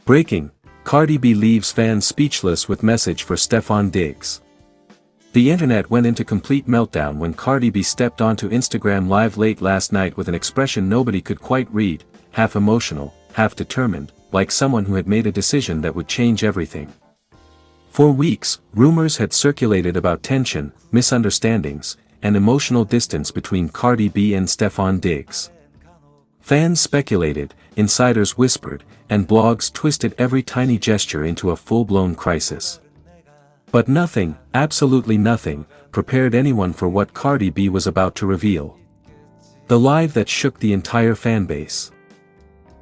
Breaking, Cardi B leaves fans speechless with message for Stefon Diggs. The internet went into complete meltdown when Cardi B stepped onto Instagram Live late last night with an expression nobody could quite read, half emotional, half determined, like someone who had made a decision that would change everything. For weeks, rumors had circulated about tension, misunderstandings, and emotional distance between Cardi B and Stefon Diggs. Fans speculated, insiders whispered, and blogs twisted every tiny gesture into a full-blown crisis. But nothing, absolutely nothing, prepared anyone for what Cardi B was about to reveal. The live that shook the entire fanbase.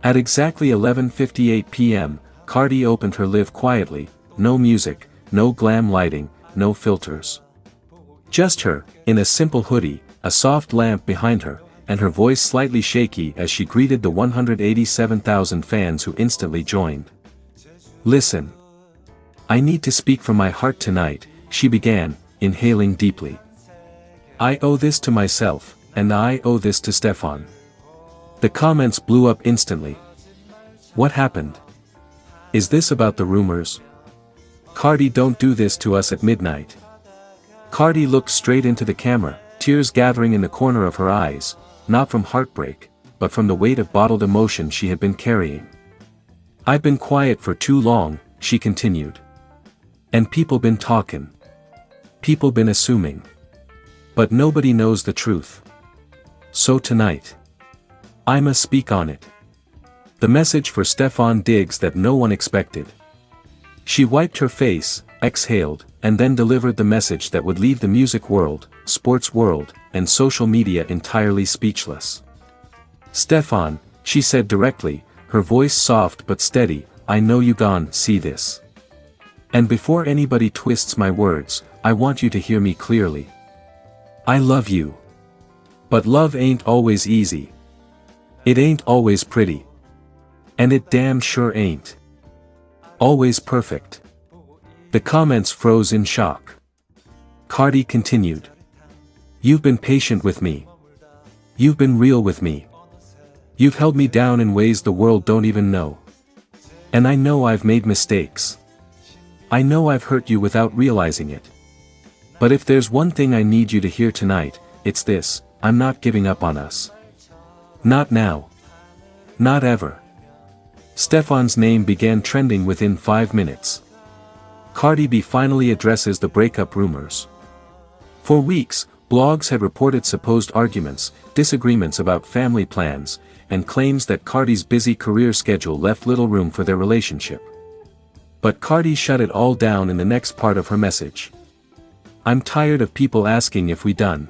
At exactly 11:58 p.m., Cardi opened her live quietly, no music, no glam lighting, no filters. Just her, in a simple hoodie, a soft lamp behind her, and her voice slightly shaky as she greeted the 187,000 fans who instantly joined. "Listen. I need to speak from my heart tonight," she began, inhaling deeply. "I owe this to myself, and I owe this to Stefon." The comments blew up instantly. What happened? Is this about the rumors? Cardi, don't do this to us at midnight. Cardi looked straight into the camera, tears gathering in the corner of her eyes, not from heartbreak, but from the weight of bottled emotion she had been carrying. "I've been quiet for too long," she continued. "And people been talking. People been assuming. But nobody knows the truth. So tonight, I must speak on it." The message for Stefon Diggs that no one expected. She wiped her face, exhaled, and then delivered the message that would leave the music world, sports world, and social media entirely speechless. "Stefon," she said directly, her voice soft but steady, "I know you gon' see this. And before anybody twists my words, I want you to hear me clearly. I love you. But love ain't always easy. It ain't always pretty. And it damn sure ain't always perfect." The comments froze in shock. Cardi continued. "You've been patient with me. You've been real with me. You've held me down in ways the world don't even know. And I know I've made mistakes. I know I've hurt you without realizing it. But if there's one thing I need you to hear tonight, it's this: I'm not giving up on us. Not now. Not ever." Stefon's name began trending within 5 minutes. Cardi B finally addresses the breakup rumors. For weeks, blogs had reported supposed arguments, disagreements about family plans, and claims that Cardi's busy career schedule left little room for their relationship. But Cardi shut it all down in the next part of her message. "I'm tired of people asking if we done.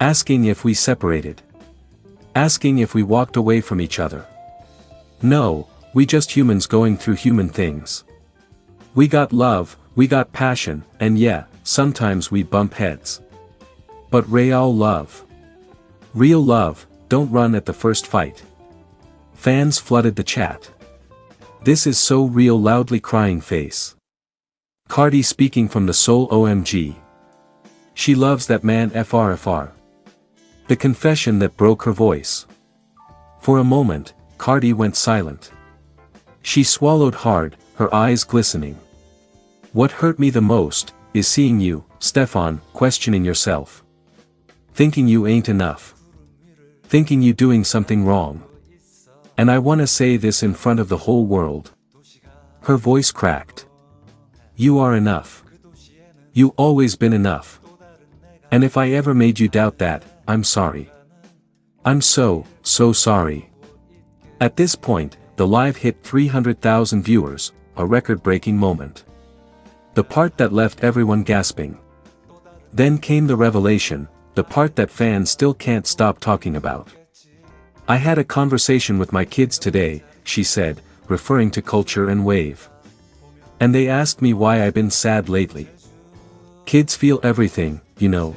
Asking if we separated. Asking if we walked away from each other. No, we just humans going through human things. We got love, we got passion, and yeah, sometimes we bump heads. But real love, don't run at the first fight." Fans flooded the chat. "This is so real," loudly crying face. Cardi speaking from the soul, OMG. She loves that man FRFR. The confession that broke her voice. For a moment, Cardi went silent. She swallowed hard, her eyes glistening. "What hurt me the most, is seeing you, Stefon, questioning yourself. Thinking you ain't enough. Thinking you doing something wrong. And I wanna say this in front of the whole world." Her voice cracked. "You are enough. You always been enough. And if I ever made you doubt that, I'm sorry. I'm so sorry." At this point, the live hit 300,000 viewers, a record-breaking moment. The part that left everyone gasping. Then came the revelation, the part that fans still can't stop talking about. "I had a conversation with my kids today," she said, referring to Culture and Wave. "And they asked me why I've been sad lately. Kids feel everything, you know.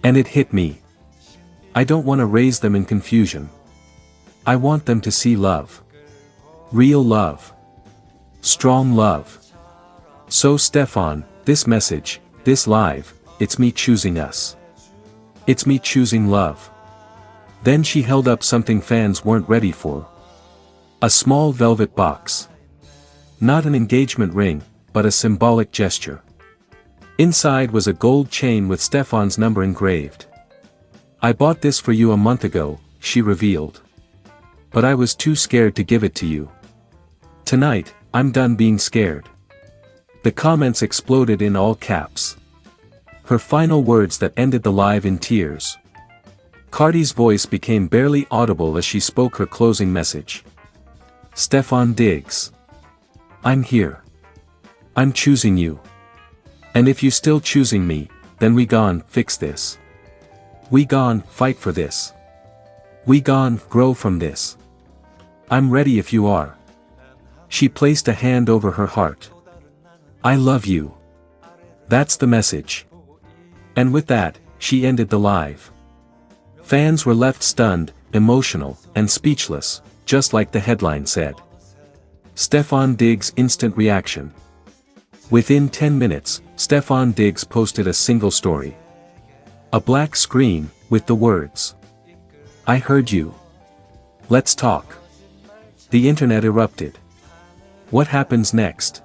And it hit me. I don't want to raise them in confusion. I want them to see love. Real love. Strong love. So Stefon, this message, this live, it's me choosing us. It's me choosing love." Then she held up something fans weren't ready for. A small velvet box. Not an engagement ring, but a symbolic gesture. Inside was a gold chain with Stefon's number engraved. "I bought this for you a month ago," she revealed. "But I was too scared to give it to you. Tonight, I'm done being scared." The comments exploded in all caps. Her final words that ended the live in tears. Cardi's voice became barely audible as she spoke her closing message. "Stefon Diggs. I'm here. I'm choosing you. And if you still choosing me, then we gon' fix this. We gon' fight for this. We gon' grow from this. I'm ready if you are." She placed a hand over her heart. "I love you." That's the message. And with that, she ended the live. Fans were left stunned, emotional, and speechless, just like the headline said. Stefon Diggs' instant reaction. Within 10 minutes, Stefon Diggs posted a single story. A black screen, with the words, "I heard you. Let's talk." The internet erupted. What happens next?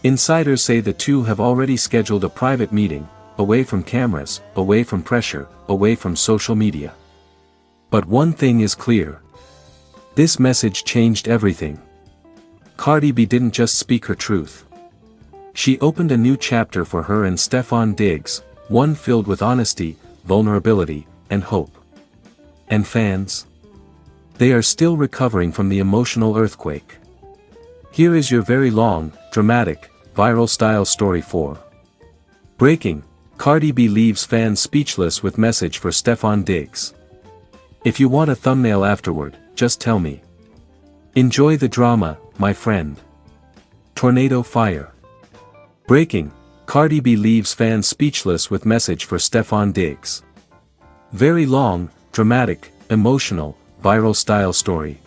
Insiders say the two have already scheduled a private meeting, away from cameras, away from pressure, away from social media. But one thing is clear. This message changed everything. Cardi B didn't just speak her truth. She opened a new chapter for her and Stefon Diggs, one filled with honesty, vulnerability, and hope. And fans? They are still recovering from the emotional earthquake. Here is your very long, dramatic, viral-style story for Breaking, Cardi B leaves fans speechless with message for Stefon Diggs. If you want a thumbnail afterward, just tell me. Enjoy the drama, my friend. Tornado fire. Breaking, Cardi B leaves fans speechless with message for Stefon Diggs. Very long, dramatic, emotional, viral-style story.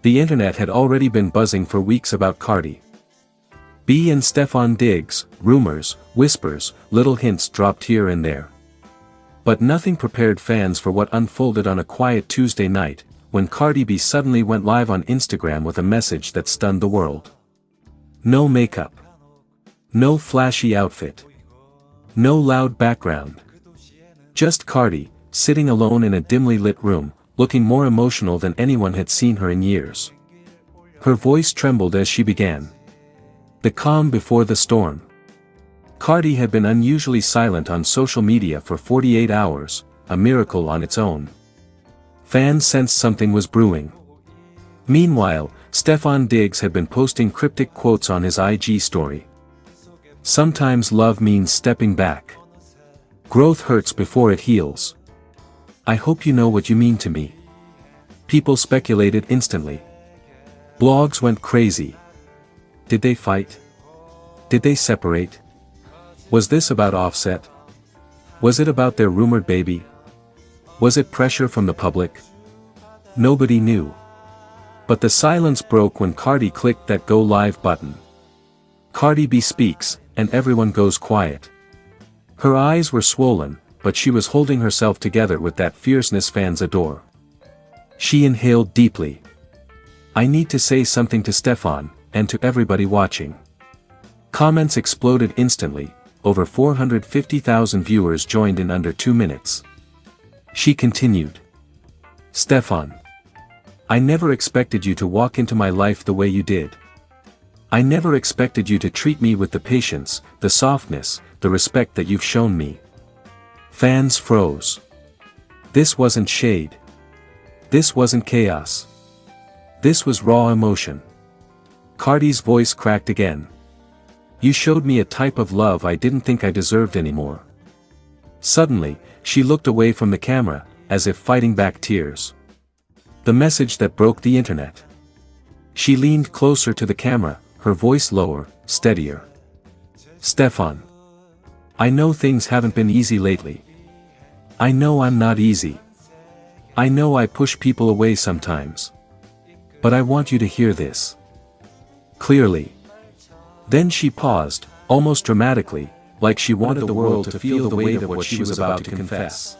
The internet had already been buzzing for weeks about Cardi B and Stefon Diggs, rumors, whispers, little hints dropped here and there. But nothing prepared fans for what unfolded on a quiet Tuesday night, when Cardi B suddenly went live on Instagram with a message that stunned the world. No makeup. No flashy outfit. No loud background. Just Cardi, sitting alone in a dimly lit room, looking more emotional than anyone had seen her in years. Her voice trembled as she began. The calm before the storm. Cardi had been unusually silent on social media for 48 hours, a miracle on its own. Fans sensed something was brewing. Meanwhile, Stefon Diggs had been posting cryptic quotes on his IG story. Sometimes love means stepping back. Growth hurts before it heals. I hope you know what you mean to me. People speculated instantly. Blogs went crazy. Did they fight? Did they separate? Was this about Offset? Was it about their rumored baby? Was it pressure from the public? Nobody knew. But the silence broke when Cardi clicked that go live button. Cardi B speaks, and everyone goes quiet. Her eyes were swollen, but she was holding herself together with that fierceness fans adore. She inhaled deeply. I need to say something to Stefon, and to everybody watching. Comments exploded instantly, over 450,000 viewers joined in under 2 minutes. She continued. Stefon. I never expected you to walk into my life the way you did. I never expected you to treat me with the patience, the softness, the respect that you've shown me. Fans froze. This wasn't shade. This wasn't chaos. This was raw emotion. Cardi's voice cracked again. You showed me a type of love I didn't think I deserved anymore. Suddenly, she looked away from the camera, as if fighting back tears. The message that broke the internet. She leaned closer to the camera, her voice lower, steadier. Stefon. I know things haven't been easy lately. I know I'm not easy. I know I push people away sometimes. But I want you to hear this. Clearly. Then she paused, almost dramatically, like she wanted the world to feel the weight of what she was about to confess.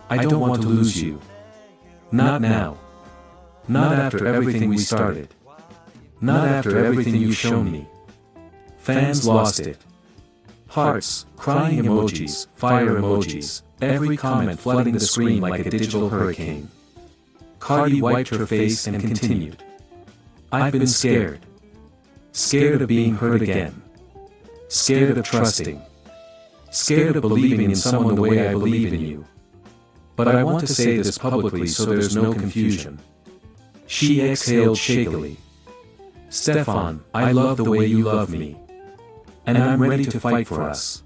I don't want to lose you. Not now. Not after everything we started. Not after everything you've shown me. Fans lost it. Hearts, crying emojis, fire emojis, every comment flooding the screen like a digital hurricane. Cardi wiped her face and continued. I've been scared. Scared of being hurt again. Scared of trusting. Scared of believing in someone the way I believe in you. But I want to say this publicly so there's no confusion. She exhaled shakily. Stefon, I love the way you love me. And I'm ready to fight for us.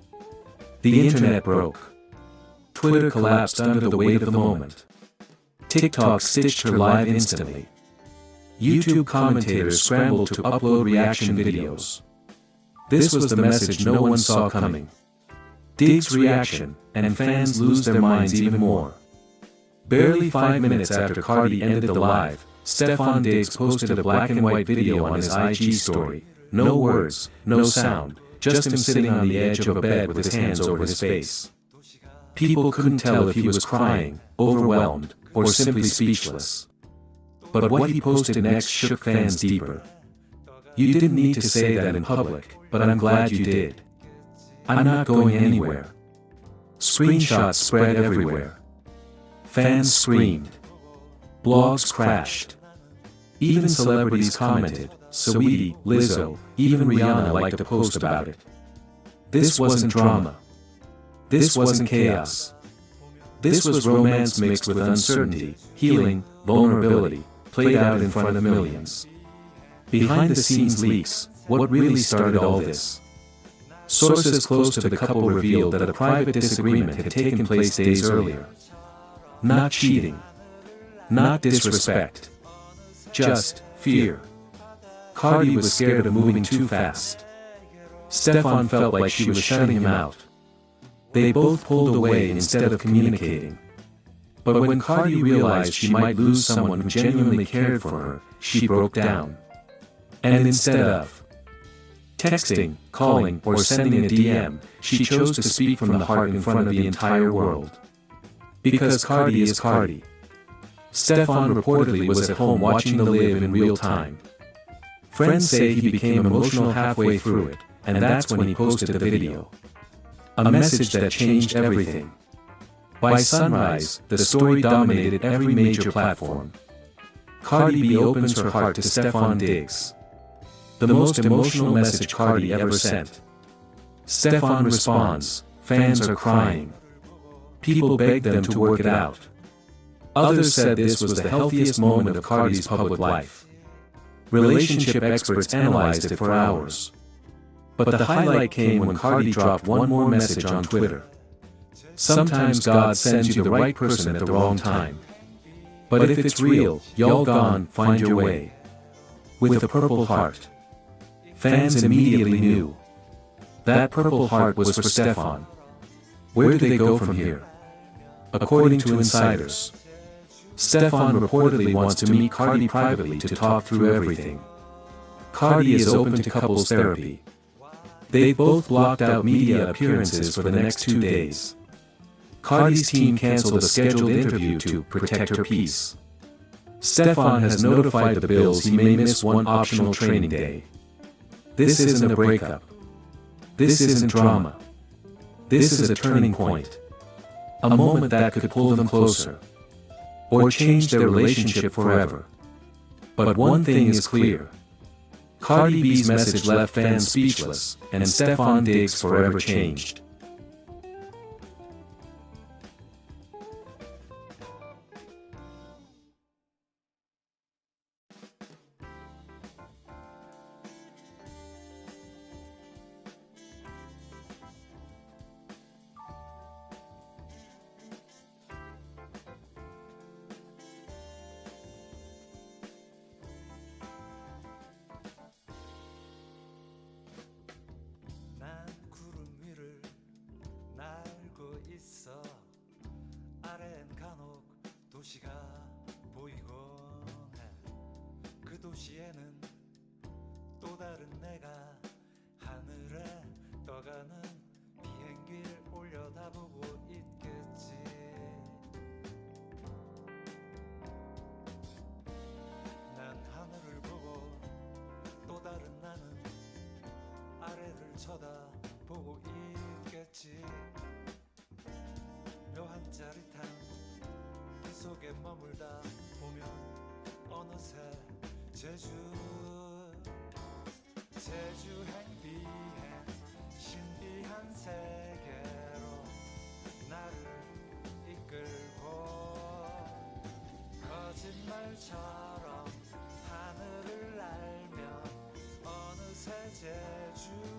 The internet broke. Twitter collapsed under the weight of the moment. TikTok stitched her live instantly. YouTube commentators scrambled to upload reaction videos. This was the message no one saw coming. Diggs' reaction, and fans lose their minds even more. Barely 5 minutes after Cardi ended the live, Stefon Diggs posted a black and white video on his IG story. No words, no sound, just him sitting on the edge of a bed with his hands over his face. People couldn't tell if he was crying, overwhelmed, or simply speechless. But what he posted next shook fans deeper. You didn't need to say that in public, but I'm glad you did. I'm not going anywhere. Screenshots spread everywhere. Fans screamed. Blogs crashed. Even celebrities commented. Saweetie, Lizzo, even Rihanna liked a post about it. This wasn't drama. This wasn't chaos. This was romance mixed with uncertainty, healing, vulnerability, played out in front of millions. Behind the scenes leaks, what really started all this? Sources close to the couple revealed that a private disagreement had taken place days earlier. Not cheating. Not disrespect. Just fear. Cardi was scared of moving too fast. Stefon felt like she was shutting him out. They both pulled away instead of communicating. But when Cardi realized she might lose someone who genuinely cared for her, she broke down. And instead of texting, calling, or sending a DM, she chose to speak from the heart in front of the entire world. Because Cardi is Cardi. Stefon reportedly was at home watching the live in real time. Friends say he became emotional halfway through it, and that's when he posted the video. A message that changed everything. By sunrise, the story dominated every major platform. Cardi B opens her heart to Stefon Diggs. The most emotional message Cardi ever sent. Stefon responds, fans are crying. People begged them to work it out. Others said this was the healthiest moment of Cardi's public life. Relationship experts analyzed it for hours. But the highlight came when Cardi dropped one more message on Twitter. Sometimes God sends you the right person at the wrong time. But if it's real, y'all gone, find your way. With a purple heart. Fans immediately knew. That purple heart was for Stefon. Where do they go from here? According to insiders, Stefon reportedly wants to meet Cardi privately to talk through everything. Cardi is open to couples therapy. They've both blocked out media appearances for the next 2 days. Cardi's team canceled a scheduled interview to protect her peace. Stefon has notified the Bills he may miss one optional training day. This isn't a breakup. This isn't drama. This is a turning point. A moment that could pull them closer. Or change their relationship forever. But one thing is clear. Cardi B's message left fans speechless, and Stefon Diggs forever changed. 아래엔 간혹 도시가 보이곤 해. 그 도시에는 또 다른 내가 하늘에 떠가는 비행기를 올려다보고 있겠지. 난 하늘을 보고 쳐다보고 있겠지. 묘한 짜릿함 그 속에 머물다 보면 어느새 제주 행비행 신비한 세계로 나를 이끌고 거짓말처럼 하늘을 날며 어느새 제주